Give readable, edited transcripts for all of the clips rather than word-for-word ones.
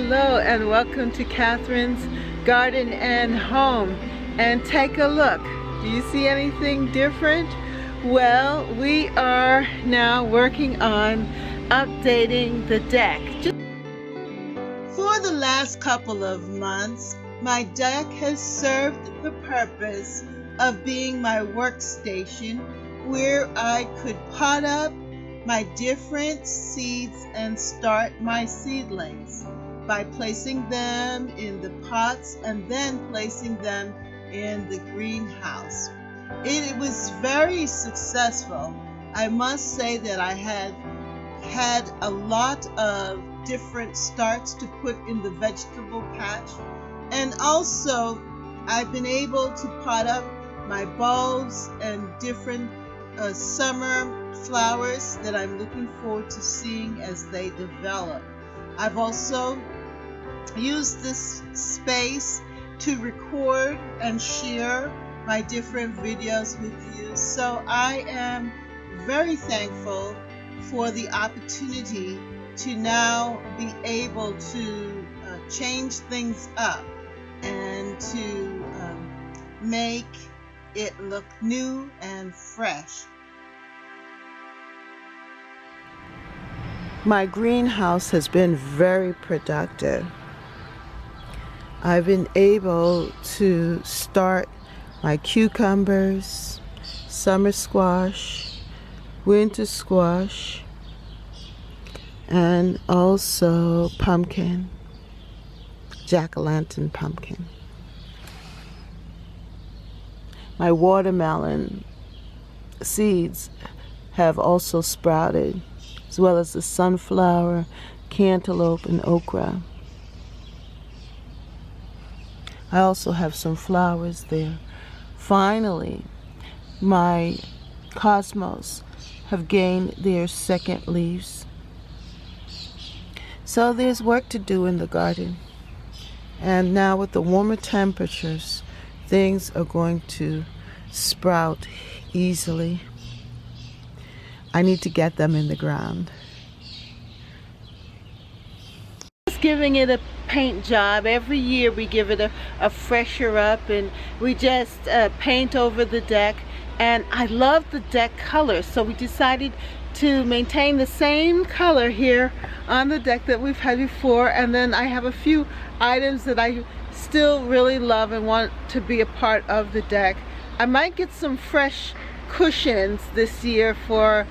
Hello and welcome to Catherine's Garden and Home. And take a look. Do you see anything different? Well, we are now working on updating the deck. For the last couple of months, my deck has served the purpose of being my workstation where I could pot up my different seeds and start my seedlings by placing them in the pots and then placing them in the greenhouse. It was very successful. I must say that I had a lot of different starts to put in the vegetable patch, and also I've been able to pot up my bulbs and different summer flowers that I'm looking forward to seeing as they develop. I've also used this space to record and share my different videos with you. So I am very thankful for the opportunity to now be able to change things up and to make it look new and fresh. My greenhouse has been very productive. I've been able to start my cucumbers, summer squash, winter squash, and also pumpkin, jack-o'-lantern pumpkin. My watermelon seeds have also sprouted, as well as the sunflower, cantaloupe, and okra. I also have some flowers there. Finally, my cosmos have gained their second leaves. So there's work to do in the garden. And now with the warmer temperatures, things are going to sprout easily. I need to get them in the ground. Just giving it a paint job. Every year we give it a fresher up, and we just paint over the deck. And I love the deck color, so we decided to maintain the same color here on the deck that we've had before. And then I have a few items that I still really love and want to be a part of the deck. I might get some fresh cushions this year for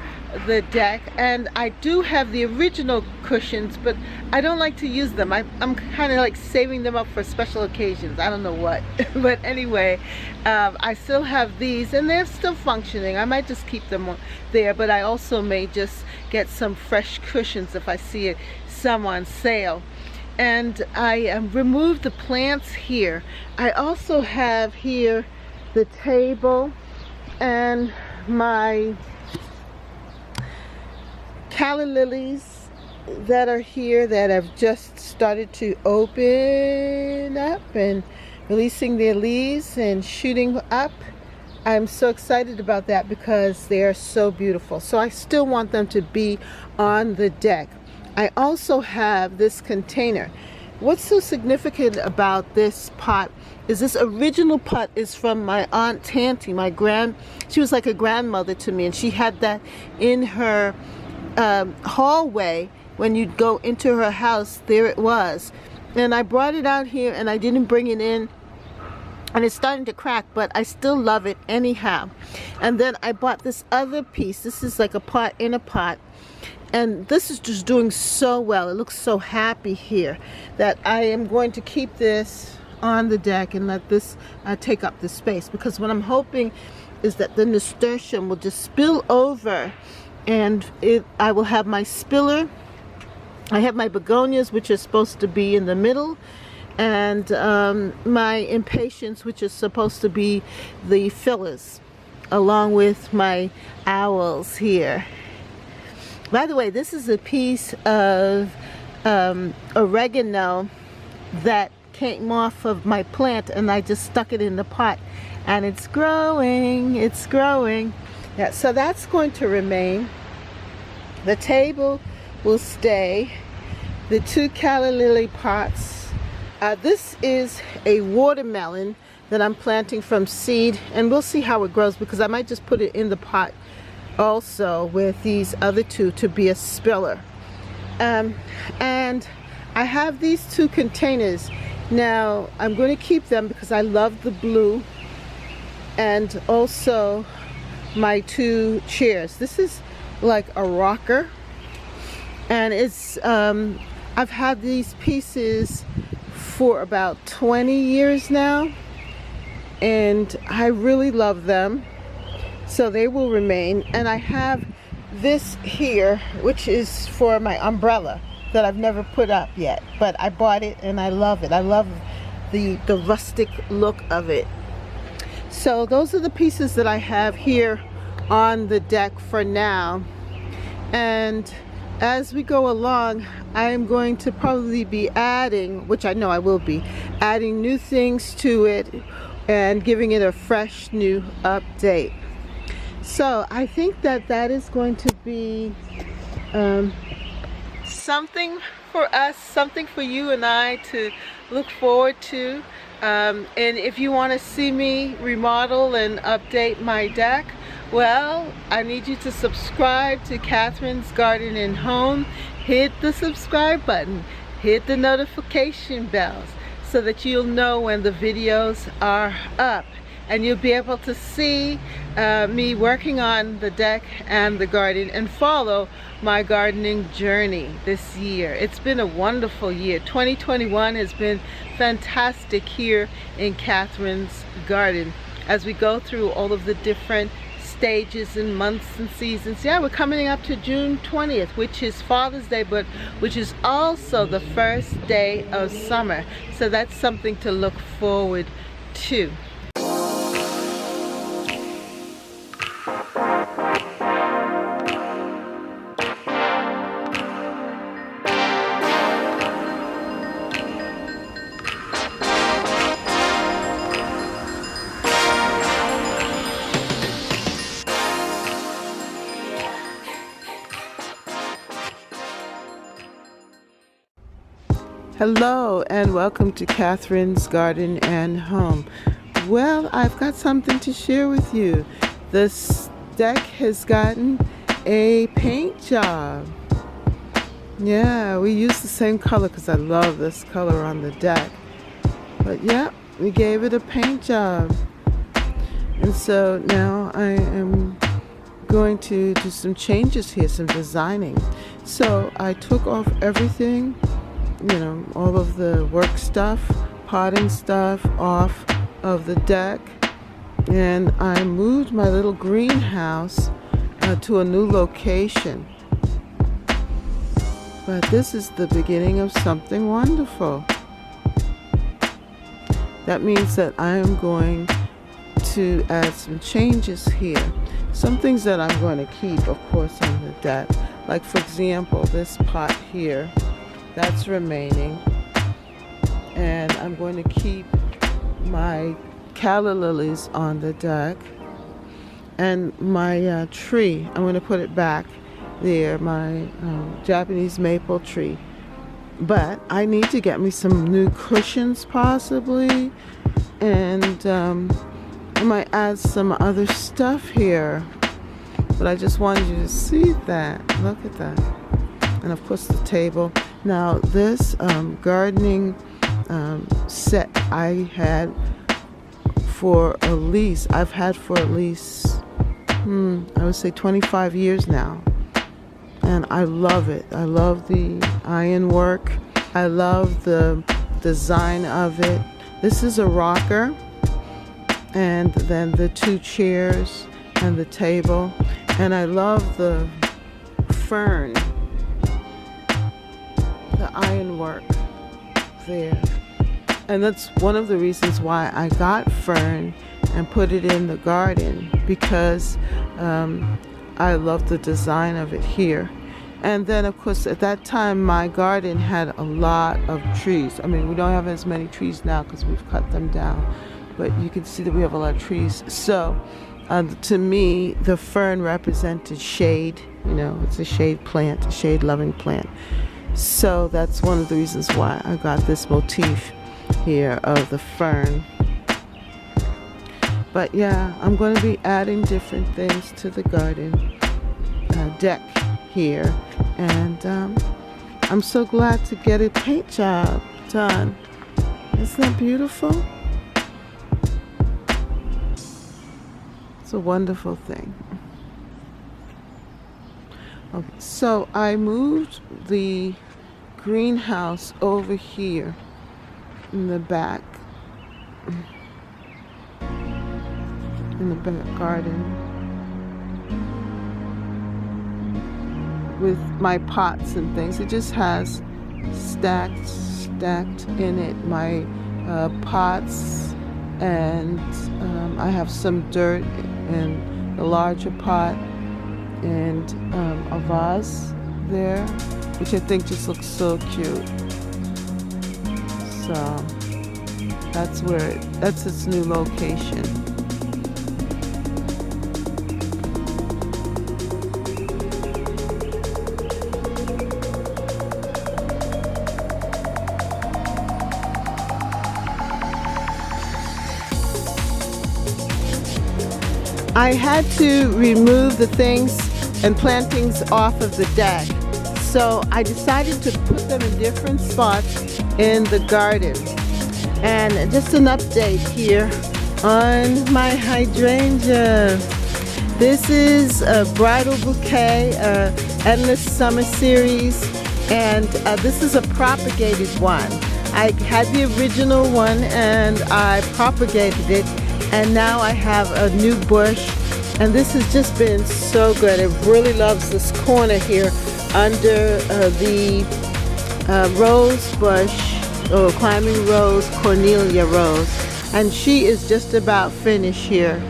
the deck, and I do have the original cushions, but I don't like to use them. I'm kind of like saving them up for special occasions. I don't know what. But anyway, I still have these and they're still functioning. I might just keep them there, but I also may just get some fresh cushions if I see some on sale. And I removed the plants here. I also have here the table and my calla lilies that are here that have just started to open up and releasing their leaves and shooting up. I'm so excited about that because they are so beautiful. So I still want them to be on the deck. I also have this container. What's so significant about this pot is this original pot is from my Aunt Tanty, she was like a grandmother to me, and she had that in her hallway. When you'd go into her house, there it was. And I brought it out here and I didn't bring it in, and it's starting to crack, but I still love it anyhow. And then I bought this other piece. This is like a pot in a pot, and this is just doing so well. It looks so happy here that I am going to keep this on the deck and let this take up the space, because what I'm hoping is that the nasturtium will just spill over, and I will have my spiller. I have my begonias, which are supposed to be in the middle, and my impatiens, which is supposed to be the fillers, along with my owls here. By the way, this is a piece of oregano that came off of my plant, and I just stuck it in the pot, and it's growing. Yeah, so that's going to remain. The table will stay. the 2 calla lily pots. This is a watermelon that I'm planting from seed, and we'll see how it grows because I might just put it in the pot also with these other 2 to be a spiller. And I have these 2 containers. Now I'm going to keep them because I love the blue, and also my 2 chairs. This is like a rocker, and it's I've had these pieces for about 20 years now, and I really love them, so they will remain. And I have this here, which is for my umbrella that I've never put up yet, but I bought it and I love it. I love the rustic look of it. So those are the pieces that I have here on the deck for now, and as we go along I am going to probably be adding, which I know I will be, adding new things to it and giving it a fresh new update. So I think that that is going to be something for us, something for you and I to look forward to. And if you want to see me remodel and update my deck, well, I need you to subscribe to Catherine's Garden and Home. Hit the subscribe button, hit the notification bells so that you'll know when the videos are up, and you'll be able to see me working on the deck and the garden and follow my gardening journey this year. It's been a wonderful year. 2021 has been fantastic here in Catherine's Garden as we go through all of the different stages and months and seasons. Yeah, we're coming up to June 20th, which is Father's Day, but which is also the first day of summer. So that's something to look forward to. Hello and welcome to Catherine's Garden and Home. Well, I've got something to share with you. This deck has gotten a paint job. Yeah, we use the same color because I love this color on the deck. But yeah, we gave it a paint job. And so now I am going to do some changes here, some designing. So I took off everything, you know, all of the work stuff, potting stuff off of the deck, and I moved my little greenhouse to a new location. But this is the beginning of something wonderful. That means that I am going to add some changes here. Some things that I'm going to keep, of course, on the deck. Like, for example, this pot here. That's remaining, and I'm going to keep my calla lilies on the deck, and my tree, I'm going to put it back there, my Japanese maple tree. But I need to get me some new cushions possibly, and I might add some other stuff here, but I just wanted you to see that. Look at that. And of course the table. Now this gardening set I had for at least, I've had for at least, I would say 25 years now. And I love it. I love the ironwork. I love the design of it. This is a rocker, and then the 2 chairs and the table. And I love the fern, the ironwork there. And that's one of the reasons why I got fern and put it in the garden, because I love the design of it here. And then of course at that time my garden had a lot of trees. I mean, we don't have as many trees now because we've cut them down, but you can see that we have a lot of trees. So to me the fern represented shade. You know, it's a shade plant, a shade loving plant. So that's one of the reasons why I got this motif here of the fern. But yeah, I'm going to be adding different things to the garden deck here. And I'm so glad to get a paint job done. Isn't that beautiful? It's a wonderful thing. Okay, so I moved the greenhouse over here in the back, in the back garden, with my pots and things. It just has stacked in it my pots, and I have some dirt in the larger pot, and a vase there, which I think just looks so cute. So that's its new location. I had to remove the things and plantings off of the deck, so I decided to put them in different spots in the garden. And just an update here on my hydrangea. This is a bridal bouquet, endless summer series, and this is a propagated one. I had the original one and I propagated it, and now I have a new bush, and this has just been so good. It really loves this corner here under the rose bush, or climbing rose, Cornelia rose, and she is just about finished here.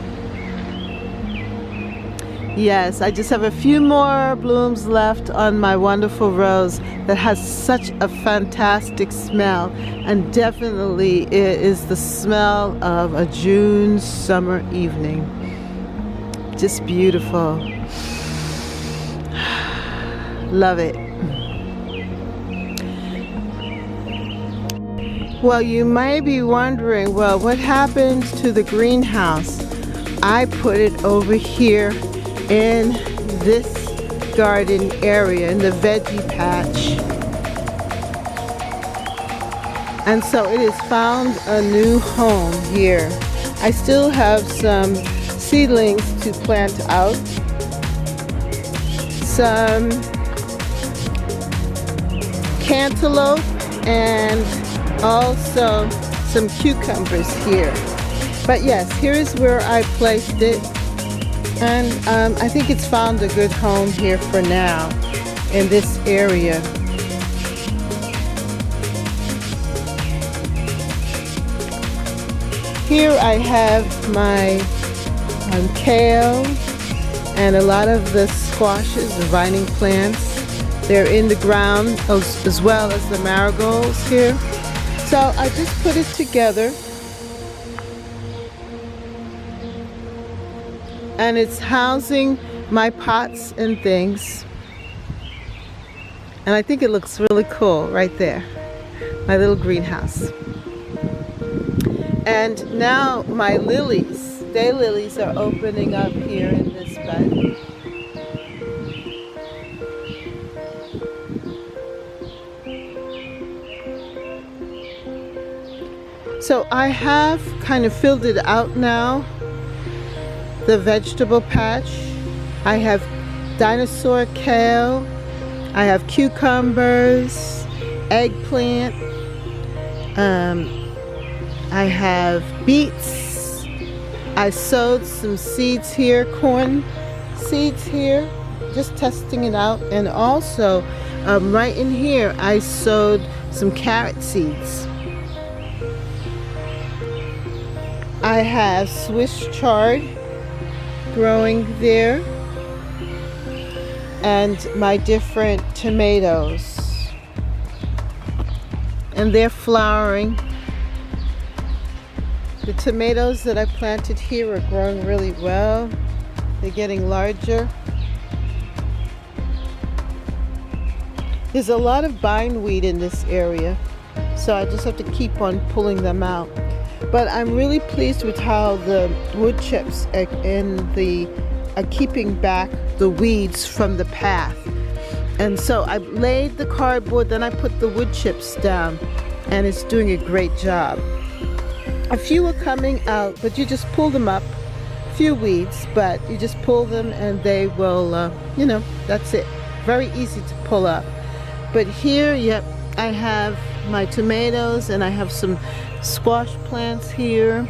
Yes, I just have a few more blooms left on my wonderful rose that has such a fantastic smell, and definitely it is the smell of a June summer evening. Just beautiful. Love it. Well, you may be wondering, well, what happened to the greenhouse? I put it over here in this garden area, in the veggie patch. And so it has found a new home here. I still have some seedlings to plant out. Some cantaloupe and also some cucumbers here. But yes, here is where I placed it. And I think it's found a good home here for now in this area. Here I have my kale and a lot of the squashes, the vining plants. They're in the ground as well as the marigolds here. So I just put it together. And it's housing my pots and things. And I think it looks really cool right there. My little greenhouse. And now my lilies, daylilies, are opening up here in this bed. So I have kind of filled it out now. The vegetable patch. I have dinosaur kale. I have cucumbers, eggplant. I have beets. I sowed some seeds here, corn seeds here, just testing it out. And also, right in here, I sowed some carrot seeds. I have Swiss chard growing there, and my different tomatoes, and they're flowering. The tomatoes that I planted here are growing really well. They're getting larger. There's a lot of bindweed in this area, so I just have to keep on pulling them out. But I'm really pleased with how the wood chips are keeping back the weeds from the path. And so I laid the cardboard, then I put the wood chips down, and it's doing a great job. A few are coming out, but you just pull them up. A few weeds, but you just pull them and they will, that's it. Very easy to pull up. But here, yep, I have my tomatoes and I have some squash plants here.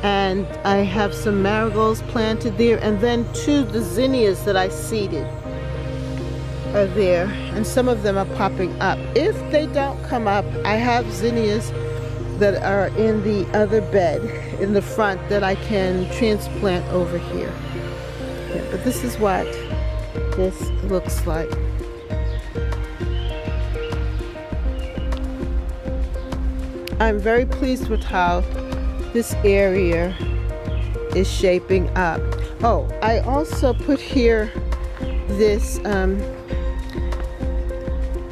And I have some marigolds planted there, and then 2 the zinnias that I seeded are there, and some of them are popping up. If they don't come up, I have zinnias that are in the other bed in the front that I can transplant over here. Yeah, but this is what this looks like. I'm very pleased with how this area is shaping up. Oh, I also put here this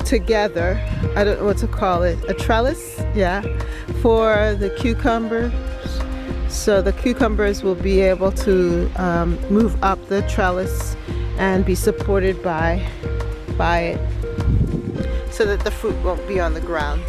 together, I don't know what to call it, a trellis, yeah, for the cucumbers. So the cucumbers will be able to move up the trellis and be supported by it, so that the fruit won't be on the ground.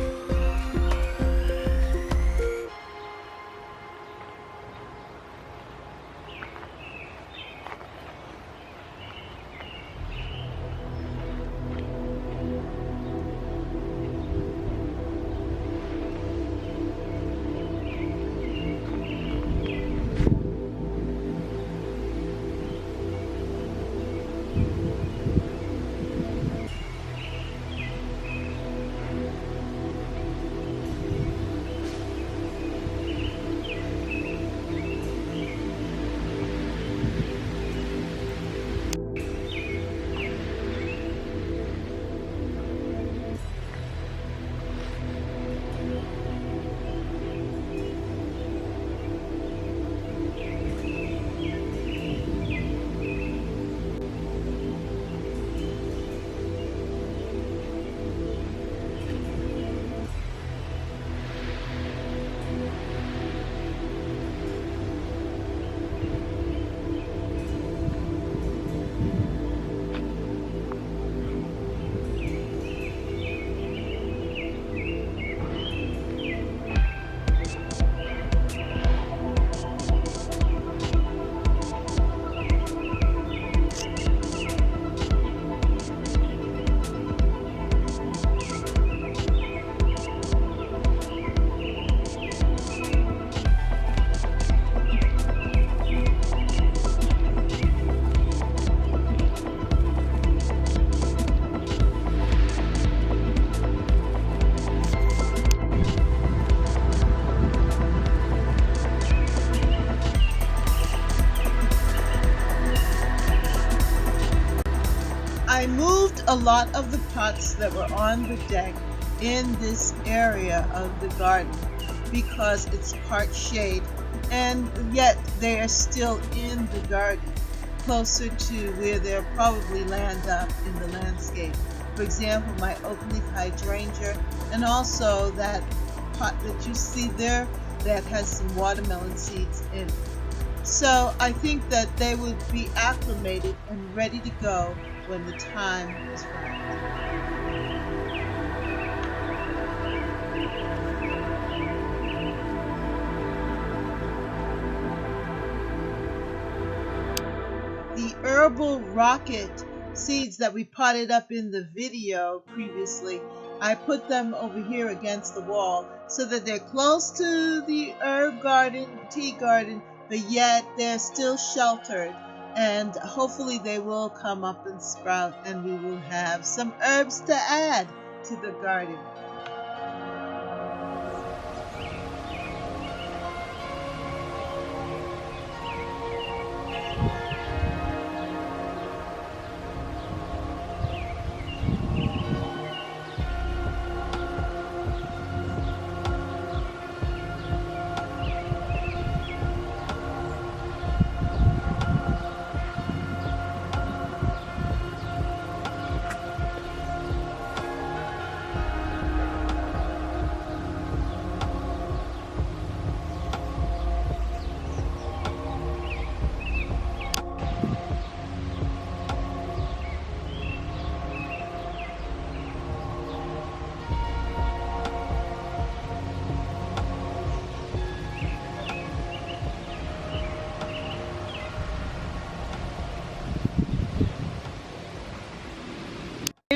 I moved a lot of the pots that were on the deck in this area of the garden because it's part shade, and yet they are still in the garden, closer to where they'll probably land up in the landscape. For example, my oak leaf hydrangea, and also that pot that you see there that has some watermelon seeds in it. So I think that they would be acclimated and ready to go when the time is right. The herbal rocket seeds that we potted up in the video previously, I put them over here against the wall so that they're close to the herb garden, tea garden, but yet they're still sheltered, and hopefully they will come up and sprout, and we will have some herbs to add to the garden.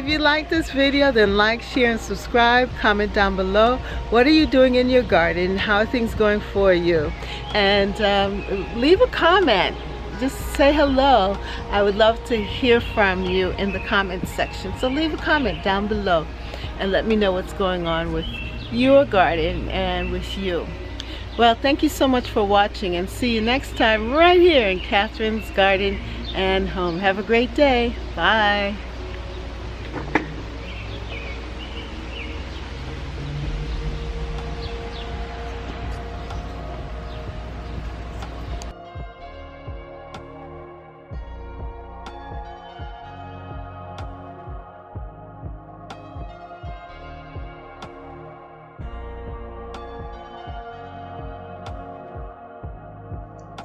if you like this video, then like, share, and subscribe. Comment down below. What are you doing in your garden? How are things going for you? And leave a comment. Just say hello. I would love to hear from you in the comment section. So leave a comment down below and let me know what's going on with your garden and with you. Well, thank you so much for watching, and see you next time right here in Catherine's Garden and Home. Have a great day. Bye.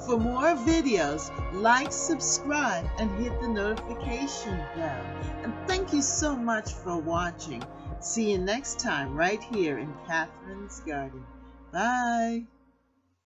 For more videos, like, subscribe, and hit the notification bell. And thank you so much for watching. See you next time right here in Catherine's Garden. Bye.